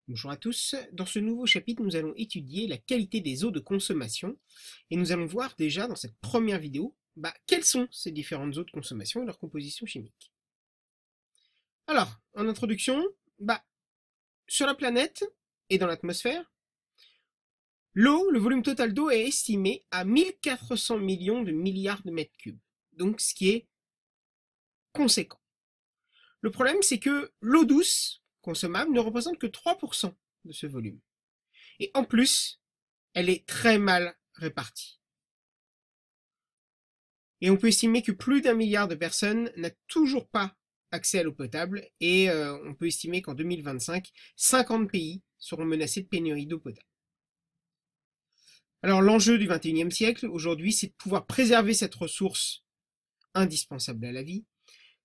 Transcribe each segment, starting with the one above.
Bonjour à tous, dans ce nouveau chapitre nous allons étudier la qualité des eaux de consommation et nous allons voir déjà dans cette première vidéo quelles sont ces différentes eaux de consommation et leur composition chimique. Alors, en introduction, sur la planète et dans l'atmosphère, l'eau, le volume total d'eau est estimé à 1400 millions de milliards de mètres cubes, donc ce qui est conséquent. Le problème c'est que l'eau douce consommable ne représente que 3% de ce volume. Et en plus, elle est très mal répartie. Et on peut estimer que plus d'1 milliard de personnes n'a toujours pas accès à l'eau potable et on peut estimer qu'en 2025, 50 pays seront menacés de pénurie d'eau potable. Alors l'enjeu du XXIe siècle aujourd'hui, c'est de pouvoir préserver cette ressource indispensable à la vie,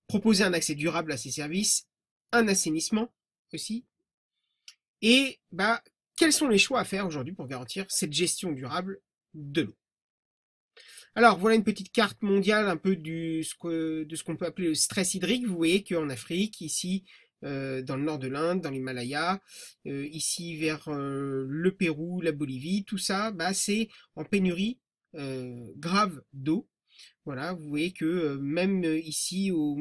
proposer un accès durable à ces services, un assainissement aussi, et quels sont les choix à faire aujourd'hui pour garantir cette gestion durable de l'eau. Alors voilà une petite carte mondiale un peu de ce qu'on peut appeler le stress hydrique. Vous voyez qu'en Afrique, ici dans le nord de l'Inde, dans l'Himalaya, ici vers le Pérou, la Bolivie, tout ça, c'est en pénurie grave d'eau. Voilà, vous voyez que même ici au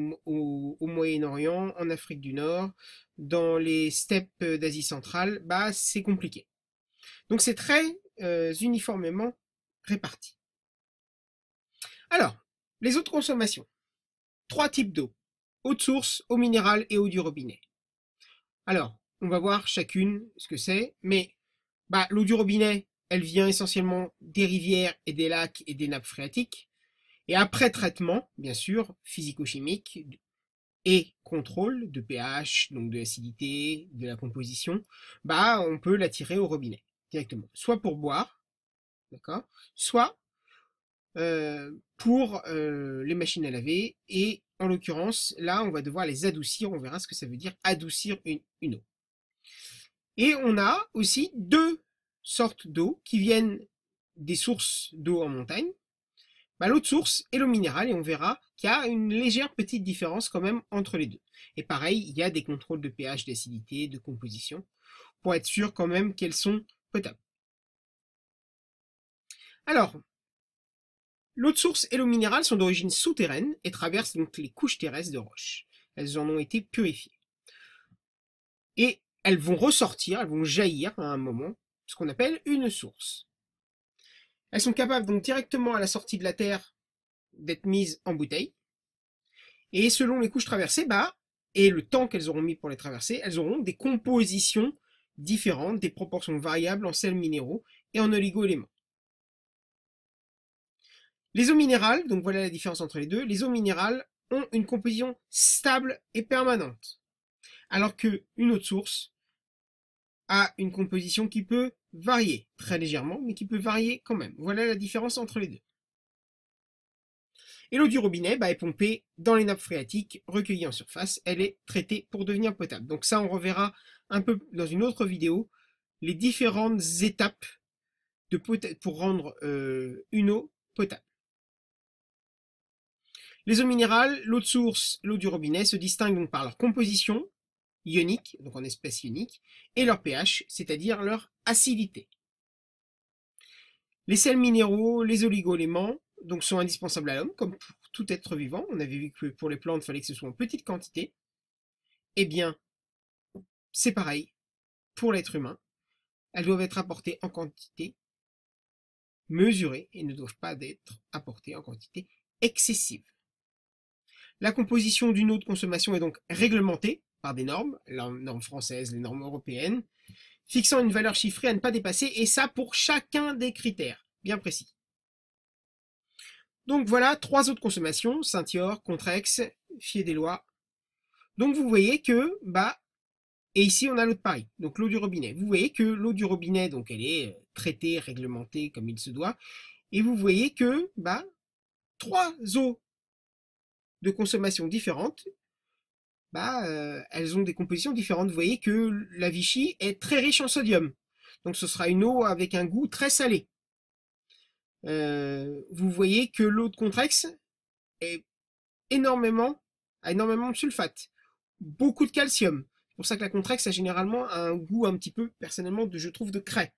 Moyen-Orient, en Afrique du Nord, dans les steppes d'Asie centrale, c'est compliqué. Donc c'est très uniformément réparti. Alors, les eaux de consommation. 3 types d'eau. Eau de source, eau minérale et eau du robinet. Alors, on va voir chacune ce que c'est, mais l'eau du robinet, elle vient essentiellement des rivières et des lacs et des nappes phréatiques. Et après traitement, bien sûr, physico-chimique et contrôle de pH, donc de l'acidité, de la composition, on peut la tirer au robinet directement. Soit pour boire, d'accord, soit pour les machines à laver, et en l'occurrence là on va devoir les adoucir, on verra ce que ça veut dire adoucir une eau. Et on a aussi deux sortes d'eau qui viennent des sources d'eau en montagne, l'eau de source et l'eau minérale, et on verra qu'il y a une légère petite différence quand même entre les deux. Et pareil, il y a des contrôles de pH, d'acidité, de composition, pour être sûr quand même qu'elles sont potables. Alors, l'eau de source et l'eau minérale sont d'origine souterraine et traversent donc les couches terrestres de roches. Elles en ont été purifiées. Et elles vont ressortir, elles vont jaillir à un moment, ce qu'on appelle une source. Elles sont capables donc directement à la sortie de la Terre d'être mises en bouteille. Et selon les couches traversées, et le temps qu'elles auront mis pour les traverser, elles auront des compositions différentes, des proportions variables en sels minéraux et en oligo-éléments. Les eaux minérales, donc voilà la différence entre les deux, les eaux minérales ont une composition stable et permanente, alors qu'une eau de source a une composition qui peut varier, très légèrement, mais qui peut varier quand même. Voilà la différence entre les deux. Et l'eau du robinet est pompée dans les nappes phréatiques, recueillie en surface, elle est traitée pour devenir potable. Donc ça, on reverra un peu dans une autre vidéo les différentes étapes pour rendre une eau potable. Les eaux minérales, l'eau de source, l'eau du robinet se distinguent donc par leur composition ionique, donc en espèces ioniques, et leur pH, c'est-à-dire leur acidité. Les sels minéraux, les oligo-éléments, donc sont indispensables à l'homme, comme pour tout être vivant. On avait vu que pour les plantes, il fallait que ce soit en petite quantité. Eh bien, c'est pareil pour l'être humain. Elles doivent être apportées en quantité mesurée et ne doivent pas être apportées en quantité excessive. La composition d'une eau de consommation est donc réglementée par des normes, les normes françaises, les normes européennes, fixant une valeur chiffrée à ne pas dépasser, et ça pour chacun des critères bien précis. Donc voilà, 3 eaux de consommation, Saint-Yor, Contrex, Fier-des-Lois. Donc vous voyez que, et ici on a l'eau de Paris, donc l'eau du robinet. Vous voyez que l'eau du robinet, donc elle est traitée, réglementée comme il se doit, et vous voyez que, 3 eaux de consommation différentes, elles ont des compositions différentes. Vous voyez que la Vichy est très riche en sodium, donc ce sera une eau avec un goût très salé. Vous voyez que l'eau de Contrex est a énormément de sulfate, beaucoup de calcium, pour ça que la Contrex a généralement un goût un petit peu, personnellement, je trouve, de craie,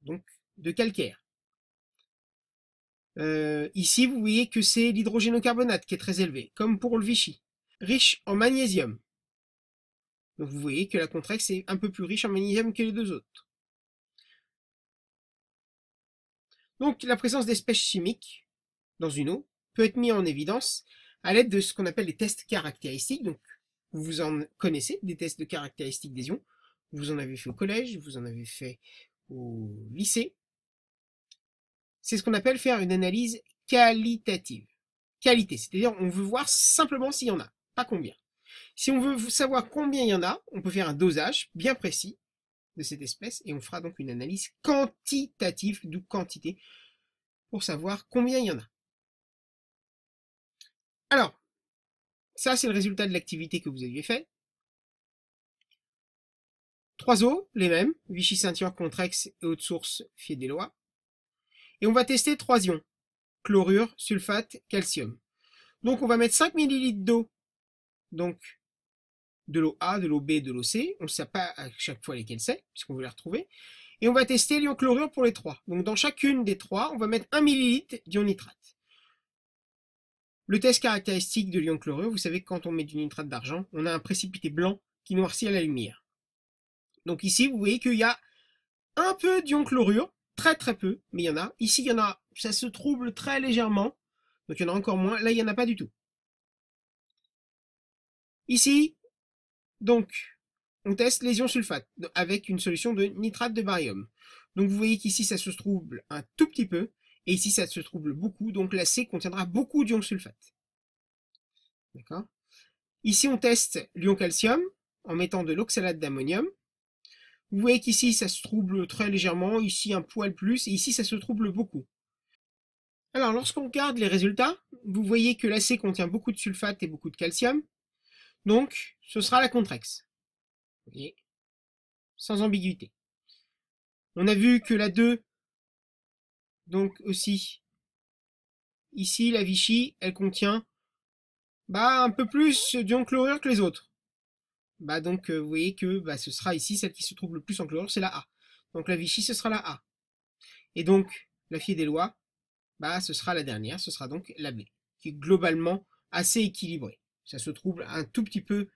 donc de calcaire. Ici, vous voyez que c'est l'hydrogénocarbonate qui est très élevé, comme pour le Vichy. Riche en magnésium. Donc vous voyez que la Contrex est un peu plus riche en magnésium que les deux autres. Donc la présence d'espèces chimiques dans une eau peut être mise en évidence à l'aide de ce qu'on appelle les tests caractéristiques. Donc vous en connaissez, des tests de caractéristiques des ions. Vous en avez fait au collège, vous en avez fait au lycée. C'est ce qu'on appelle faire une analyse qualitative. Qualité, c'est-à-dire on veut voir simplement s'il y en a, pas combien. Si on veut savoir combien il y en a, on peut faire un dosage bien précis de cette espèce et on fera donc une analyse quantitative, d'où quantité, pour savoir combien il y en a. Alors, ça c'est le résultat de l'activité que vous aviez fait. 3 eaux, les mêmes, Vichy ceinture, Contrex et eau de source Fiédélois. Et on va tester 3 ions, chlorure, sulfate, calcium. Donc on va mettre 5 ml d'eau, donc de l'eau A, de l'eau B, de l'eau C. On ne sait pas à chaque fois lesquelles c'est, puisqu'on veut les retrouver. Et on va tester l'ion chlorure pour les 3. Donc dans chacune des 3, on va mettre 1 ml d'ion nitrate. Le test caractéristique de l'ion chlorure, vous savez que quand on met du nitrate d'argent, on a un précipité blanc qui noircit à la lumière. Donc ici, vous voyez qu'il y a un peu d'ion chlorure, très très peu, mais il y en a. Ici, il y en a, ça se trouble très légèrement, donc il y en a encore moins. Là, il n'y en a pas du tout. Ici, donc, on teste les ions sulfates avec une solution de nitrate de barium. Donc vous voyez qu'ici, ça se trouble un tout petit peu, et ici, ça se trouble beaucoup, donc la C contiendra beaucoup d'ion sulfate. D'accord ? Ici, on teste l'ion calcium en mettant de l'oxalate d'ammonium. Vous voyez qu'ici, ça se trouble très légèrement, ici un poil plus, et ici, ça se trouble beaucoup. Alors, lorsqu'on regarde les résultats, vous voyez que l'AC contient beaucoup de sulfate et beaucoup de calcium, donc ce sera la Contrex. Vous voyez, sans ambiguïté. On a vu que la 2, donc aussi, ici, la Vichy, elle contient un peu plus d'ion chlorure que les autres. Donc vous voyez que ce sera ici, celle qui se trouve le plus en chlorure, c'est la A. Donc la Vichy, ce sera la A. Et donc, la Fiédélois, ce sera la dernière, ce sera donc la B, qui est globalement assez équilibrée. Ça se trouble un tout petit peu